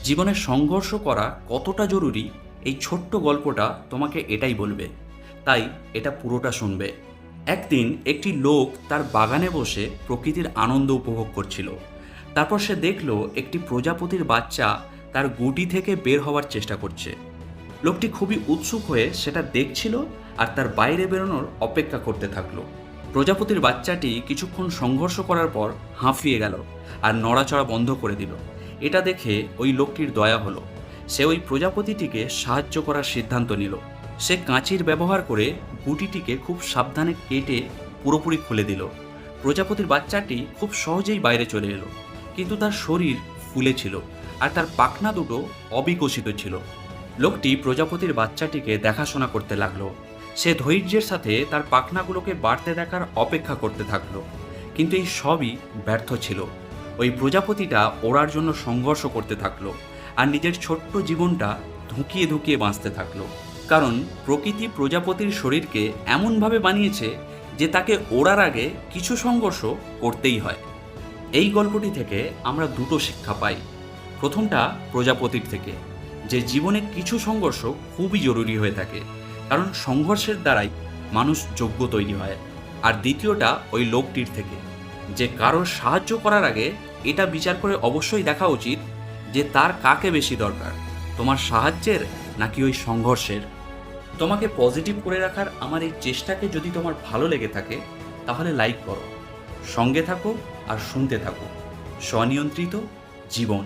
জীবনে সংঘর্ষ করা কতটা জরুরি এই ছোট্ট গল্পটা তোমাকে এটাই বলবে। তাই এটা পুরোটা শুনবে। একদিন একটি লোক তার বাগানে বসে প্রকৃতির আনন্দ উপভোগ করছিল। তারপর সে দেখল একটি প্রজাপতির বাচ্চা তার গুটি থেকে বের হওয়ার চেষ্টা করছে। লোকটি খুবই উৎসুক হয়ে সেটা দেখছিল আর তার বাইরে বেরোনোর অপেক্ষা করতে থাকলো। প্রজাপতির বাচ্চাটি কিছুক্ষণ সংঘর্ষ করার পর হাঁফিয়ে গেল আর নড়াচড়া বন্ধ করে দিল। এটা দেখে ওই লোকটির দয়া হলো। সে ওই প্রজাপতিটিকে সাহায্য করার সিদ্ধান্ত নিল। সে কাঁচির ব্যবহার করে গুটিটিকে খুব সাবধানে কেটে পুরোপুরি খুলে দিল। প্রজাপতির বাচ্চাটি খুব সহজেই বাইরে চলে এলো, কিন্তু তার শরীর ফুলে ছিল আর তার পাখনা দুটো অবিকশিত ছিল। লোকটি প্রজাপতির বাচ্চাটিকে দেখাশোনা করতে লাগলো। সে ধৈর্যের সাথে তার পাখনাগুলোকে বাড়তে দেখার অপেক্ষা করতে থাকলো, কিন্তু এই সবই ব্যর্থ ছিল। ওই প্রজাপতিটা ওড়ার জন্য সংঘর্ষ করতে থাকলো আর নিজের ছোট্ট জীবনটা ধুঁকিয়ে ধুঁকিয়ে বাঁচতে থাকলো। কারণ প্রকৃতি প্রজাপতির শরীরকে এমনভাবে বানিয়েছে যে তাকে ওড়ার আগে কিছু সংঘর্ষ করতেই হয়। এই গল্পটি থেকে আমরা দুটো শিক্ষা পাই। প্রথমটা প্রজাপতির থেকে, যে জীবনে কিছু সংঘর্ষ খুবই জরুরি হয়ে থাকে, কারণ সংঘর্ষের দ্বারাই মানুষ যোগ্য তৈরি হয়। আর দ্বিতীয়টা ওই লোকটির থেকে, যে কারোর সাহায্য করার আগে এটা বিচার করে অবশ্যই দেখা উচিত যে তার কাকে বেশি দরকার, তোমার সাহায্যের নাকি ওই সংঘর্ষের। তোমাকে পজিটিভ করে রাখার আমার এই চেষ্টাকে যদি তোমার ভালো লেগে থাকে, তাহলে লাইক করো, সঙ্গে থাকো আর শুনতে থাকো স্বনিয়ন্ত্রিত জীবন।